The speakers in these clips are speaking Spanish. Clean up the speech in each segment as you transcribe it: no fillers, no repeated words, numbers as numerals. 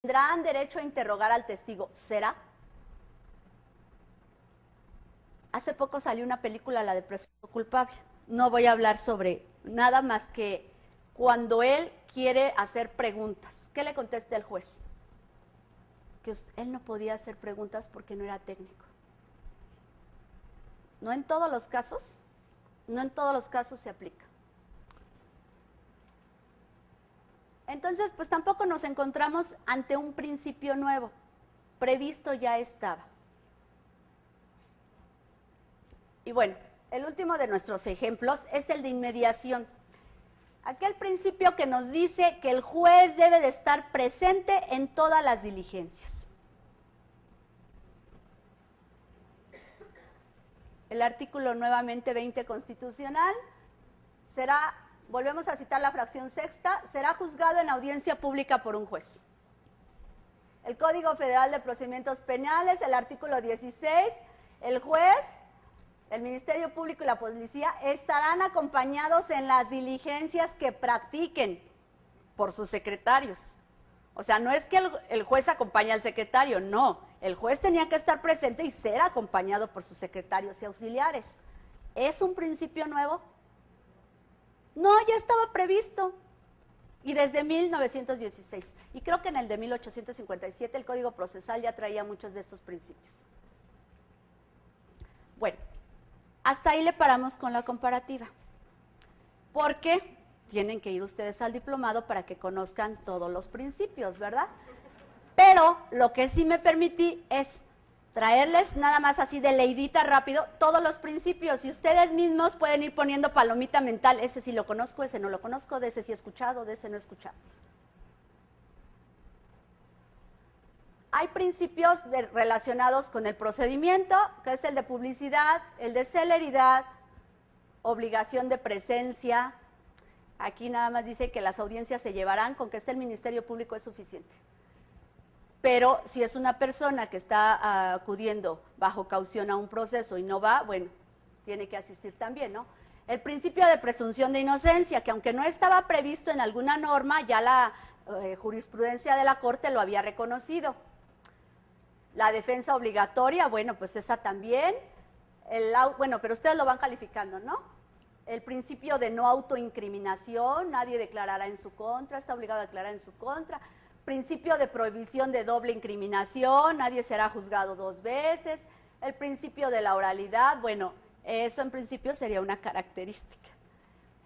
tendrán derecho a interrogar al testigo. ¿Será? Hace poco salió una película, la de Presunto Culpable. No voy a hablar sobre nada más que cuando él quiere hacer preguntas. ¿Qué le contesta el juez? Que él no podía hacer preguntas porque no era técnico. No en todos los casos, no en todos los casos se aplica. Entonces, pues tampoco nos encontramos ante un principio nuevo, previsto ya estaba. Y bueno, el último de nuestros ejemplos es el de inmediación. Aquel principio que nos dice que el juez debe de estar presente en todas las diligencias. El artículo nuevamente 20 constitucional será, volvemos a citar la fracción sexta, será juzgado en audiencia pública por un juez. El Código Federal de Procedimientos Penales, el artículo 16, el juez, el Ministerio Público y la Policía estarán acompañados en las diligencias que practiquen por sus secretarios. O sea, no es que el juez acompañe al secretario, no. El juez tenía que estar presente y ser acompañado por sus secretarios y auxiliares. ¿Es un principio nuevo? No, ya estaba previsto. Y desde 1916. Y creo que en el de 1857 el Código Procesal ya traía muchos de estos principios. Bueno, hasta ahí le paramos con la comparativa. Porque tienen que ir ustedes al diplomado para que conozcan todos los principios, ¿verdad? Pero lo que sí me permití es traerles nada más así de leidita rápido todos los principios y ustedes mismos pueden ir poniendo palomita mental, ese sí lo conozco, ese no lo conozco, de ese sí he escuchado, de ese no he escuchado. Hay principios relacionados con el procedimiento, que es el de publicidad, el de celeridad, obligación de presencia. Aquí nada más dice que las audiencias se llevarán, con que esté el Ministerio Público es suficiente. Pero si es una persona que está acudiendo bajo caución a un proceso y no va, bueno, tiene que asistir también, ¿no? El principio de presunción de inocencia, que aunque no estaba previsto en alguna norma, ya la jurisprudencia de la Corte lo había reconocido. La defensa obligatoria, bueno, pues esa también. Bueno, pero ustedes lo van calificando, ¿no? El principio de no autoincriminación, nadie declarará en su contra, está obligado a declarar en su contra. Principio de prohibición de doble incriminación, nadie será juzgado dos veces. El principio de la oralidad, bueno, eso en principio sería una característica.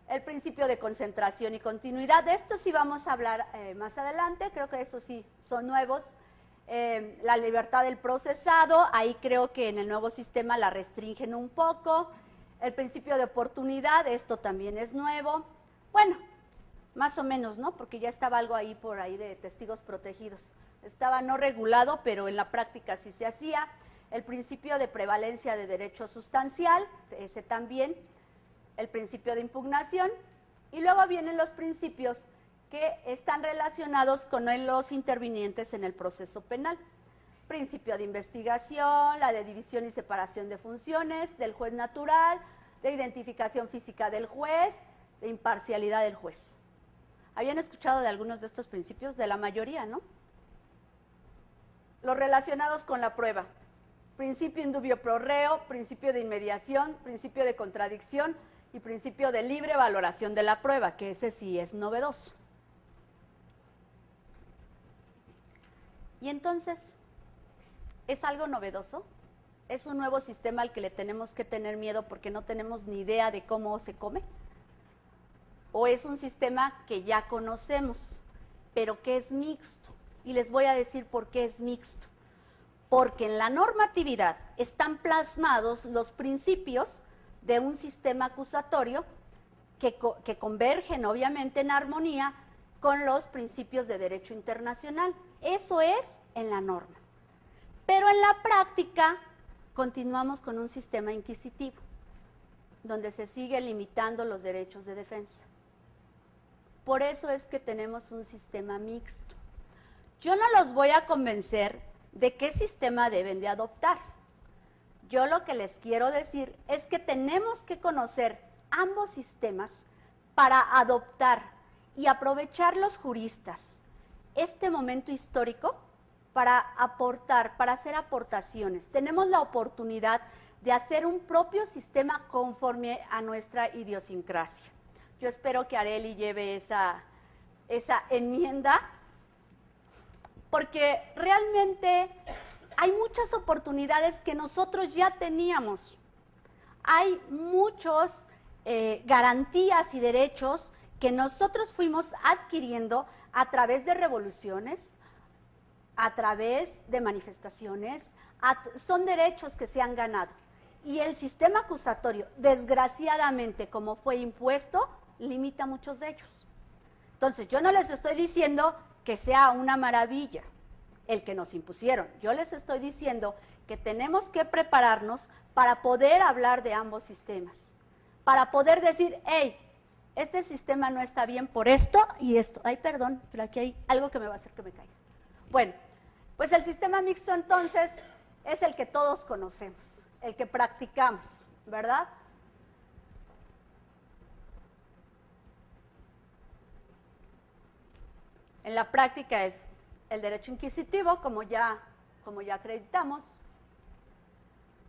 El principio de concentración y continuidad, de esto sí vamos a hablar más adelante, creo que estos sí son nuevos. La libertad del procesado, ahí creo que en el nuevo sistema la restringen un poco. El principio de oportunidad, esto también es nuevo. Bueno, más o menos, ¿no? Porque ya estaba algo ahí por ahí de testigos protegidos. Estaba no regulado, pero en la práctica sí se hacía. El principio de prevalencia de derecho sustancial, ese también. El principio de impugnación. Y luego vienen los principios que están relacionados con los intervinientes en el proceso penal. Principio de investigación, la de división y separación de funciones del juez natural, de identificación física del juez, de imparcialidad del juez. ¿Habían escuchado de algunos de estos principios? De la mayoría, ¿no? Los relacionados con la prueba. Principio indubio pro reo, principio de inmediación, principio de contradicción y principio de libre valoración de la prueba, que ese sí es novedoso. Y entonces, ¿es algo novedoso? ¿Es un nuevo sistema al que le tenemos que tener miedo porque no tenemos ni idea de cómo se come? ¿O es un sistema que ya conocemos, pero que es mixto? Y les voy a decir por qué es mixto. Porque en la normatividad están plasmados los principios de un sistema acusatorio que convergen obviamente en armonía con los principios de derecho internacional. Eso es en la norma. Pero en la práctica continuamos con un sistema inquisitivo, donde se sigue limitando los derechos de defensa. Por eso es que tenemos un sistema mixto. Yo no los voy a convencer de qué sistema deben de adoptar. Yo lo que les quiero decir es que tenemos que conocer ambos sistemas para adoptar y aprovechar los juristas este momento histórico para aportar, para hacer aportaciones. Tenemos la oportunidad de hacer un propio sistema conforme a nuestra idiosincrasia. Yo espero que Arely lleve esa enmienda, porque realmente hay muchas oportunidades que nosotros ya teníamos. Hay muchas garantías y derechos que nosotros fuimos adquiriendo a través de revoluciones, a través de manifestaciones, son derechos que se han ganado. Y el sistema acusatorio, desgraciadamente, como fue impuesto, limita muchos de ellos. Entonces, yo no les estoy diciendo que sea una maravilla el que nos impusieron. Yo les estoy diciendo que tenemos que prepararnos para poder hablar de ambos sistemas, para poder decir, hey, este sistema no está bien por esto y esto. Ay, perdón, pero aquí hay algo que me va a hacer que me caiga. Bueno, pues el sistema mixto entonces es el que todos conocemos, el que practicamos, ¿verdad? En la práctica es el derecho inquisitivo, como ya acreditamos.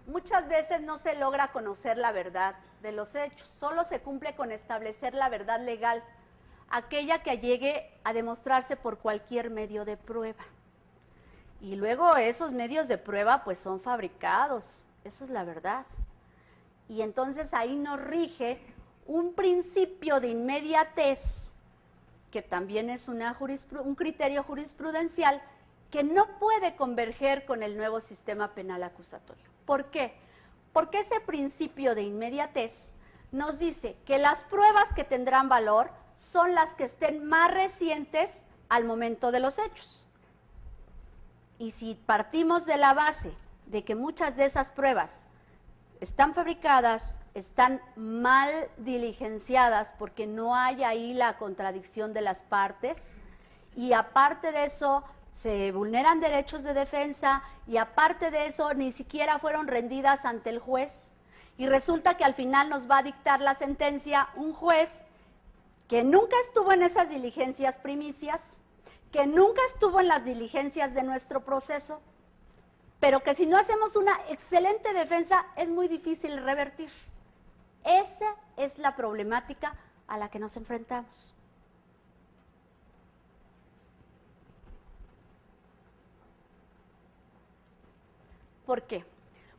Muchas veces no se logra conocer la verdad de los hechos, solo se cumple con establecer la verdad legal, aquella que llegue a demostrarse por cualquier medio de prueba. Y luego esos medios de prueba pues son fabricados, esa es la verdad. Y entonces ahí nos rige un principio de inmediatez, que también es un criterio jurisprudencial que no puede converger con el nuevo sistema penal acusatorio. ¿Por qué? Porque ese principio de inmediatez nos dice que las pruebas que tendrán valor son las que estén más recientes al momento de los hechos. Y si partimos de la base de que muchas de esas pruebas están fabricadas, están mal diligenciadas porque no hay ahí la contradicción de las partes, y aparte de eso se vulneran derechos de defensa, y aparte de eso ni siquiera fueron rendidas ante el juez, y resulta que al final nos va a dictar la sentencia un juez que nunca estuvo en esas diligencias primicias, que nunca estuvo en las diligencias de nuestro proceso, pero que si no hacemos una excelente defensa es muy difícil revertir. Esa es la problemática a la que nos enfrentamos. ¿Por qué?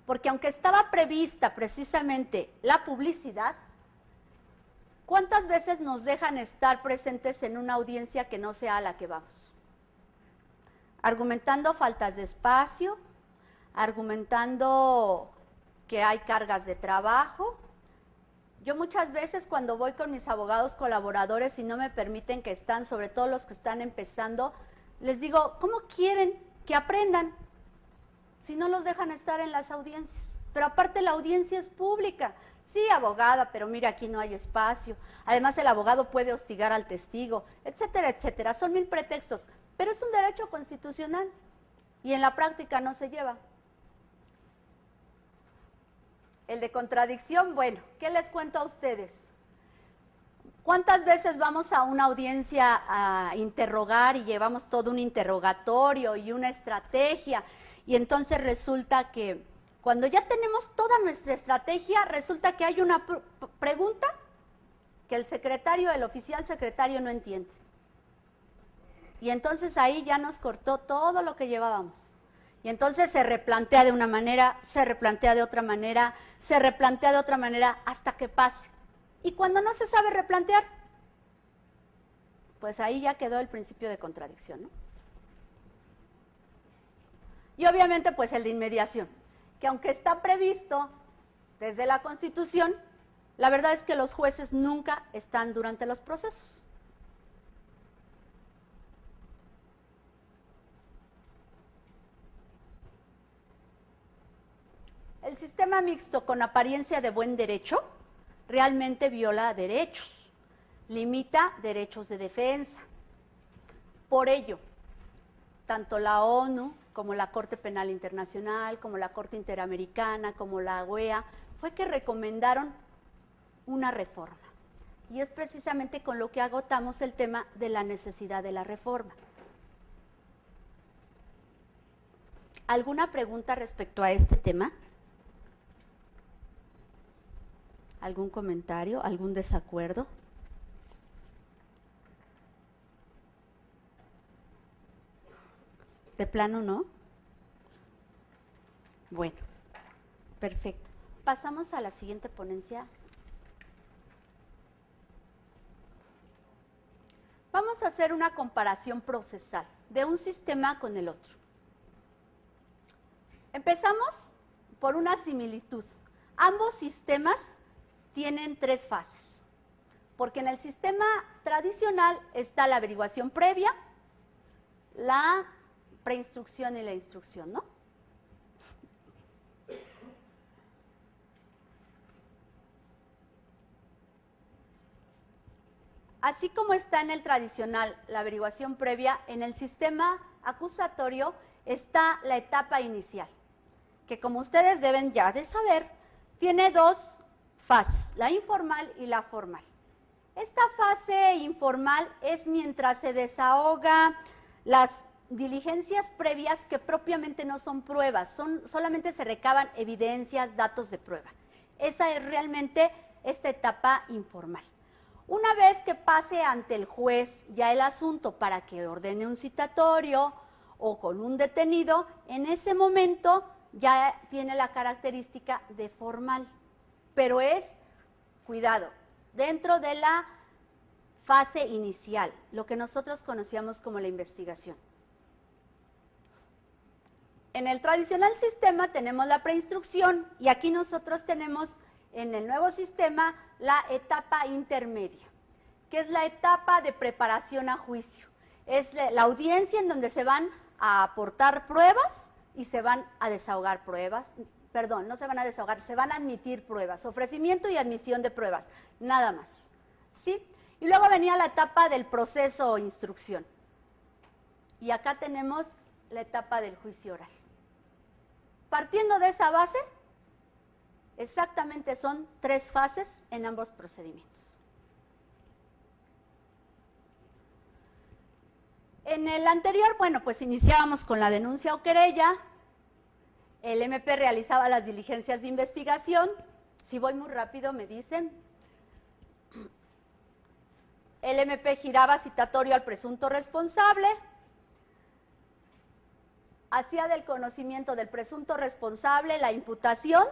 Porque aunque estaba prevista precisamente la publicidad, ¿cuántas veces nos dejan estar presentes en una audiencia que no sea a la que vamos? Argumentando faltas de espacio, argumentando que hay cargas de trabajo. Yo muchas veces cuando voy con mis abogados colaboradores y no me permiten que están, sobre todo los que están empezando, les digo, ¿cómo quieren que aprendan si no los dejan estar en las audiencias? Pero aparte la audiencia es pública. Sí, abogada, pero mira, aquí no hay espacio. Además el abogado puede hostigar al testigo, etcétera, etcétera. Son mil pretextos, pero es un derecho constitucional y en la práctica no se lleva. El de contradicción, bueno, ¿qué les cuento a ustedes? ¿Cuántas veces vamos a una audiencia a interrogar y llevamos todo un interrogatorio y una estrategia? Y entonces resulta que cuando ya tenemos toda nuestra estrategia, resulta que hay una pregunta que el oficial secretario no entiende. Y entonces ahí ya nos cortó todo lo que llevábamos. Y entonces se replantea de una manera, se replantea de otra manera, se replantea de otra manera hasta que pase. Y cuando no se sabe replantear, pues ahí ya quedó el principio de contradicción, ¿no? Y obviamente pues el de inmediación, que aunque está previsto desde la Constitución, la verdad es que los jueces nunca están durante los procesos. El sistema mixto con apariencia de buen derecho realmente viola derechos, limita derechos de defensa. Por ello, tanto la ONU como la Corte Penal Internacional, como la Corte Interamericana, como la OEA, fue que recomendaron una reforma. Y es precisamente con lo que agotamos el tema de la necesidad de la reforma. ¿Alguna pregunta respecto a este tema? ¿Algún comentario? ¿Algún desacuerdo? ¿De plano no? Bueno, perfecto. Pasamos a la siguiente ponencia. Vamos a hacer una comparación procesal de un sistema con el otro. Empezamos por una similitud. Ambos sistemas tienen 3 fases, porque en el sistema tradicional está la averiguación previa, la preinstrucción y la instrucción, ¿no? Así como está en el tradicional la averiguación previa, en el sistema acusatorio está la etapa inicial, que como ustedes deben ya de saber, tiene 2 fases, la informal y la formal. Esta fase informal es mientras se desahoga las diligencias previas que propiamente no son pruebas, solamente se recaban evidencias, datos de prueba. Esa es realmente esta etapa informal. Una vez que pase ante el juez ya el asunto para que ordene un citatorio o con un detenido, en ese momento ya tiene la característica de formal, pero es, cuidado, dentro de la fase inicial, lo que nosotros conocíamos como la investigación. En el tradicional sistema tenemos la preinstrucción y aquí nosotros tenemos en el nuevo sistema la etapa intermedia, que es la etapa de preparación a juicio. Es la audiencia en donde se van a aportar pruebas y se van a desahogar pruebas. Perdón, no se van a desahogar, se van a admitir pruebas, ofrecimiento y admisión de pruebas, nada más, ¿sí? Y luego venía la etapa del proceso o instrucción. Y acá tenemos la etapa del juicio oral. Partiendo de esa base, exactamente son 3 fases en ambos procedimientos. En el anterior, bueno, pues iniciábamos con la denuncia o querella, el MP realizaba las diligencias de investigación, si voy muy rápido me dicen, el MP giraba citatorio al presunto responsable, hacía del conocimiento del presunto responsable la imputación,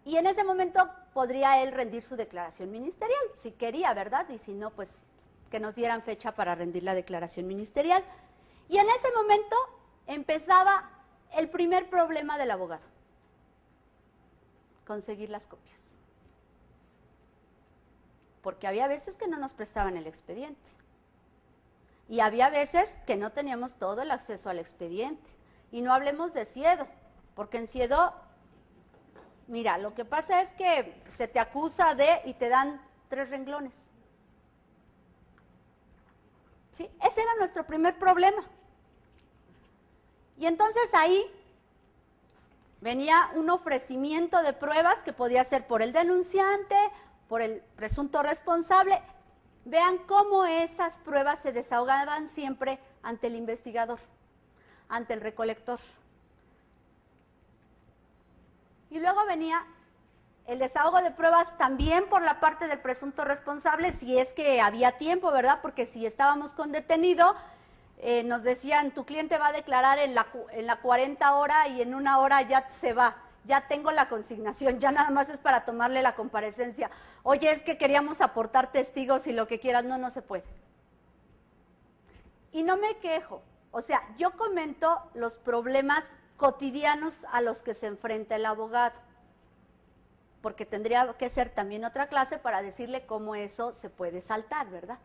y en ese momento podría él rendir su declaración ministerial, si quería, ¿verdad? Y si no, pues que nos dieran fecha para rendir la declaración ministerial. Y en ese momento empezaba el primer problema del abogado: conseguir las copias. Porque había veces que no nos prestaban el expediente. Y había veces que no teníamos todo el acceso al expediente. Y no hablemos de Siedo, porque en Siedo, mira, lo que pasa es que se te acusa de y te dan 3 renglones. ¿Sí? Ese era nuestro primer problema. Y entonces ahí venía un ofrecimiento de pruebas que podía ser por el denunciante, por el presunto responsable. Vean cómo esas pruebas se desahogaban siempre ante el investigador, ante el recolector. Y luego venía el desahogo de pruebas también por la parte del presunto responsable, si es que había tiempo, ¿verdad? Porque si estábamos con detenido, nos decían, tu cliente va a declarar en la 40 hora y en 1 hora ya se va, ya tengo la consignación, ya nada más es para tomarle la comparecencia. Oye, es que queríamos aportar testigos y lo que quieras, no se puede. Y no me quejo, o sea, yo comento los problemas cotidianos a los que se enfrenta el abogado, porque tendría que ser también otra clase para decirle cómo eso se puede saltar, ¿verdad?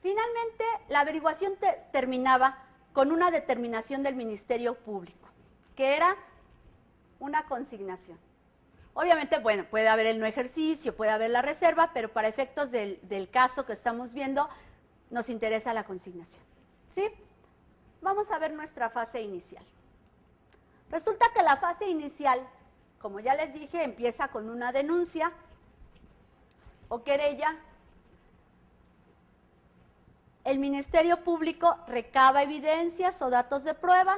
Finalmente, la averiguación terminaba con una determinación del Ministerio Público, que era una consignación. Obviamente, bueno, puede haber el no ejercicio, puede haber la reserva, pero para efectos del caso que estamos viendo, nos interesa la consignación, ¿sí? Vamos a ver nuestra fase inicial. Resulta que la fase inicial, como ya les dije, empieza con una denuncia o querella. el Ministerio Público recaba evidencias o datos de prueba,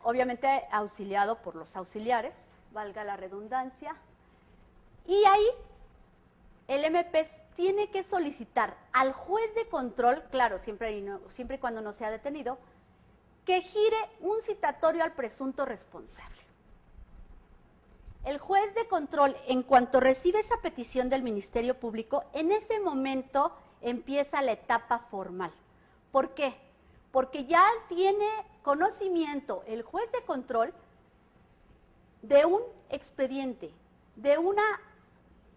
obviamente auxiliado por los auxiliares, valga la redundancia, y ahí el MP tiene que solicitar al juez de control, claro, siempre y cuando no sea detenido, que gire un citatorio al presunto responsable. El juez de control, en cuanto recibe esa petición del Ministerio Público, en ese momento empieza la etapa formal. ¿Por qué? Porque ya tiene conocimiento el juez de control de un expediente, de una,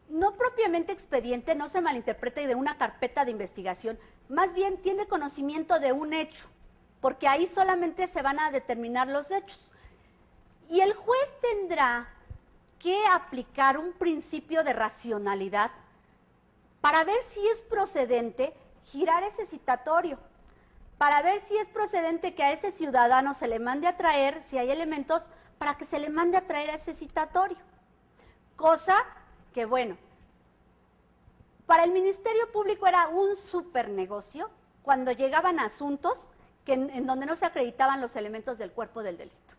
no propiamente expediente, no se malinterprete, de una carpeta de investigación, más bien tiene conocimiento de un hecho, porque ahí solamente se van a determinar los hechos. Y el juez tendrá que aplicar un principio de racionalidad para ver si es procedente girar ese citatorio, para ver si es procedente que a ese ciudadano se le mande a traer, si hay elementos para que se le mande a traer a ese citatorio. Cosa que, bueno, para el Ministerio Público era un súper negocio cuando llegaban asuntos en donde no se acreditaban los elementos del cuerpo del delito.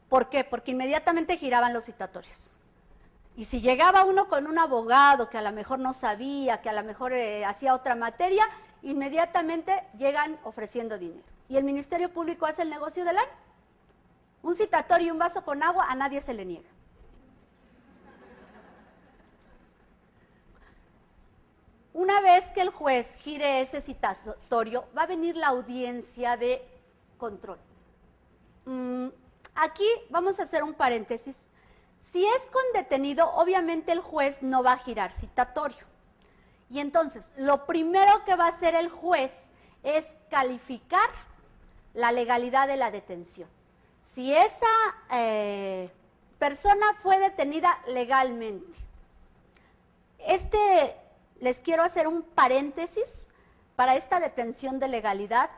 ¿Por qué? Porque inmediatamente giraban los citatorios. Y si llegaba uno con un abogado que a lo mejor no sabía, que a lo mejor hacía otra materia, inmediatamente llegan ofreciendo dinero. Y el Ministerio Público hace el negocio del año. Un citatorio y un vaso con agua a nadie se le niega. Una vez que el juez gire ese citatorio, va a venir la audiencia de control. Aquí vamos a hacer un paréntesis. Si es con detenido, obviamente el juez no va a girar citatorio. Y entonces, lo primero que va a hacer el juez es calificar la legalidad de la detención. Si esa persona fue detenida legalmente. Les quiero hacer un paréntesis para esta detención de legalidad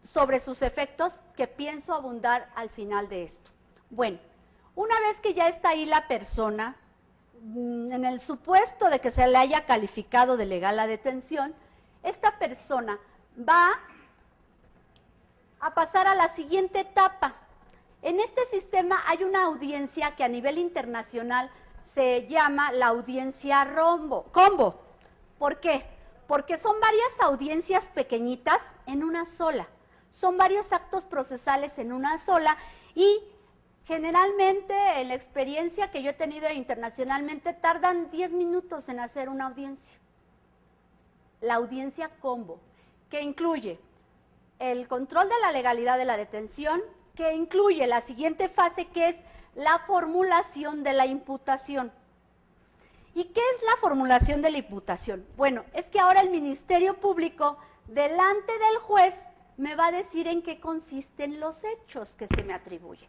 sobre sus efectos que pienso abundar al final de esto. Bueno, una vez que ya está ahí la persona, en el supuesto de que se le haya calificado de legal la detención, esta persona va a pasar a la siguiente etapa. En este sistema hay una audiencia que a nivel internacional se llama la audiencia combo. ¿Por qué? Porque son varias audiencias pequeñitas en una sola. Son varios actos procesales en una sola y generalmente en la experiencia que yo he tenido internacionalmente tardan 10 minutos en hacer una audiencia. La audiencia combo, que incluye el control de la legalidad de la detención, que incluye la siguiente fase que es la formulación de la imputación. ¿Y qué es la formulación de la imputación? Bueno, es que ahora el Ministerio Público, delante del juez, me va a decir en qué consisten los hechos que se me atribuyen.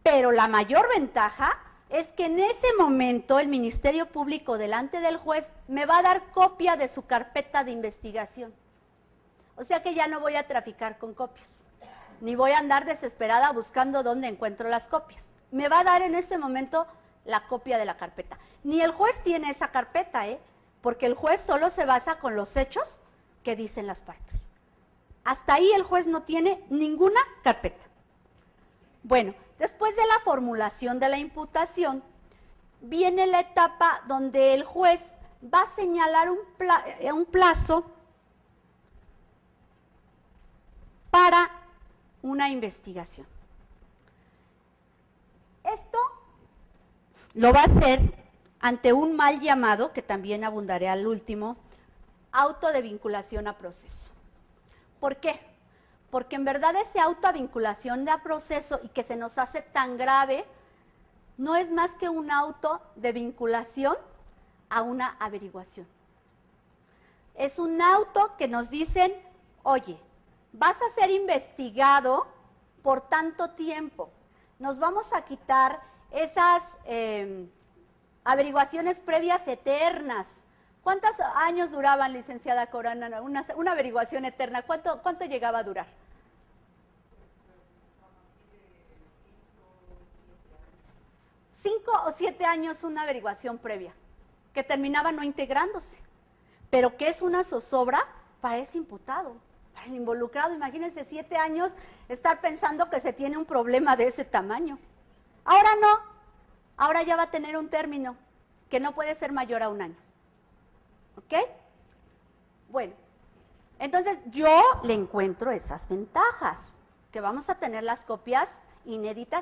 Pero la mayor ventaja es que en ese momento el Ministerio Público, delante del juez, me va a dar copia de su carpeta de investigación. O sea que ya no voy a traficar con copias, ni voy a andar desesperada buscando dónde encuentro las copias. Me va a dar en ese momento la copia de la carpeta. Ni el juez tiene esa carpeta, porque el juez solo se basa con los hechos que dicen las partes. Hasta ahí el juez no tiene ninguna carpeta. Bueno, después de la formulación de la imputación, viene la etapa donde el juez va a señalar un plazo para una investigación. Esto lo va a hacer ante un mal llamado, que también abundaré al último, auto de vinculación a proceso. ¿Por qué? Porque en verdad ese auto a vinculación a proceso y que se nos hace tan grave, no es más que un auto de vinculación a una averiguación. Es un auto que nos dicen, oye, vas a ser investigado por tanto tiempo, nos vamos a quitar esas averiguaciones previas eternas. ¿Cuántos años duraban, licenciada Corona, una averiguación eterna? ¿Cuánto llegaba a durar? 5 o 7 años una averiguación previa. que terminaba no integrándose. Pero ¿qué es una zozobra para ese imputado, para el involucrado? Imagínense 7 años estar pensando que se tiene un problema de ese tamaño. Ahora no, ahora ya va a tener un término que no puede ser mayor a 1 año. ¿Ok? Bueno, entonces yo le encuentro esas ventajas, que vamos a tener las copias inéditas